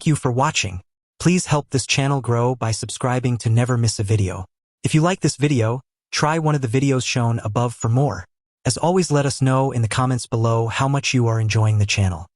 you for watching. Please help this channel grow by subscribing to never miss a video. If you like this video, try one of the videos shown above for more. As always, let us know in the comments below how much you are enjoying the channel.